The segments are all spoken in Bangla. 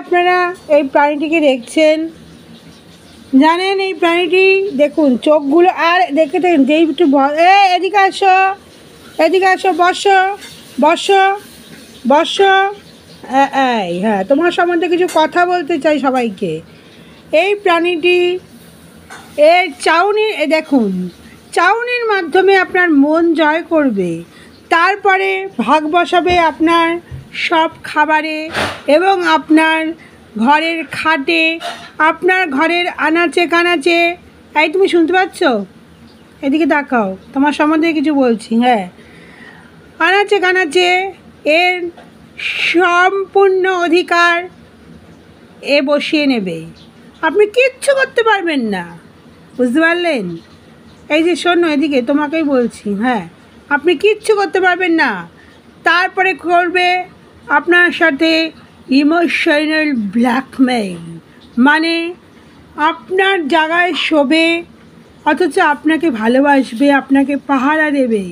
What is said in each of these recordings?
আপনারা এই প্রাণীটিকে দেখছেন, জানেন এই প্রাণীটি দেখুন চোখগুলো, আর দেখে দেখুন যেই একটু এদিকে আসো, এদিকে আসো, বসো বসো বসো। হ্যাঁ, তোমার সম্বন্ধে কিছু কথা বলতে চাই সবাইকে। এই প্রাণীটি এর চাউনি দেখুন, চাউনির মাধ্যমে আপনার মন জয় করবে, তারপরে ভাগ বসাবে আপনার সব খাবারে এবং আপনার ঘরের খাটে, আপনার ঘরের আনাচে কানাচে। এই তুমি শুনতে পাচ্ছ? এদিকে তাকাও, তোমার সম্বন্ধে কিছু বলছি। হ্যাঁ, আনাচে কানাচে এর সম্পূর্ণ অধিকার এ বসিয়ে নেবে, আপনি কিচ্ছু করতে পারবেন না, বুঝতে পারলেন? এই যে শোনো, এদিকে তোমাকেই বলছি। হ্যাঁ, আপনি কিচ্ছু করতে পারবেন না। তারপরে করবে আপনার সাথে ইমোশনাল ব্ল্যাকমেইল, মানে আপনার জায়গায় শোবে অথচ আপনাকে ভালোবাসবে, আপনাকে পাহারা দেবে।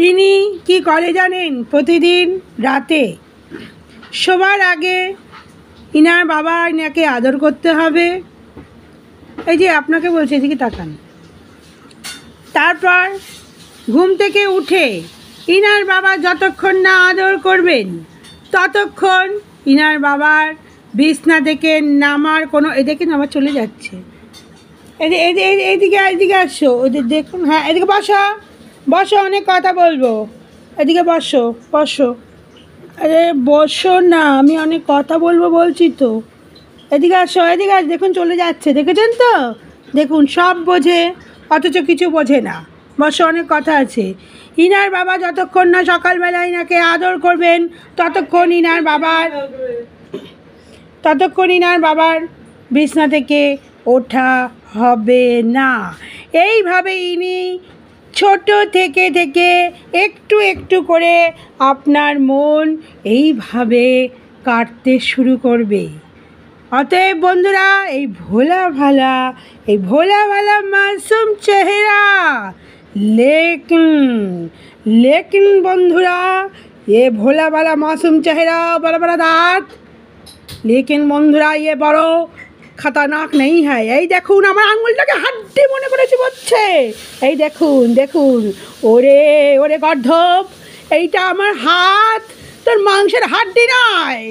ইনি কি করে জানেন? প্রতিদিন রাতে শোবার আগে ইনার বাবা ইনাকে আদর করতে হবে। এই যে আপনাকে বলছে, এদিকে তাকান। তারপর ঘুম থেকে উঠে ইনার বাবা যতক্ষণ না আদর করবেন ততক্ষণ ইনার বাবার বিছনা থেকে নামার কোনো, এদিকে নামা চলে যাচ্ছে। এদিকে আসো, ওদের দেখুন। হ্যাঁ, এদিকে বসো বসো, অনেক কথা বলবো। এদিকে বসো বসো। আরে বসো না, আমি অনেক কথা বলবো বলছি তো। এদিকে আসো, এদিকে আস, দেখুন চলে যাচ্ছে, দেখেছেন তো? দেখুন সব বোঝে অথচ কিছু বোঝে না। বসো, অনেক কথা আছে। ইনার বাবা যতক্ষণ না সকালবেলা ইনাকে আদর করবেন ততক্ষণ ইনার বাবার বিছনা থেকে ওঠা হবে না। এইভাবে ইনি ছোট থেকে থেকে একটু একটু করে আপনার মন এইভাবে কাটতে শুরু করবে। অতএব বন্ধুরা, এই ভোলা ভালা মাসুম চেহারা, लेकिन বন্ধুরা, ये भोला वाला मासूम चेहरा, बड़ा बड़ा दांत, लेकिन বন্ধুরা ये বড় খতরনাক नहीं है। এই দেখুন, আমার আঙুলটাকে হাড্ডি মনে করেছি বলছে। এই দেখুন দেখুন, ওরে ওরে গর্ধব, এইটা আমার হাত, তোর মাংসের হাড্ডি নয়।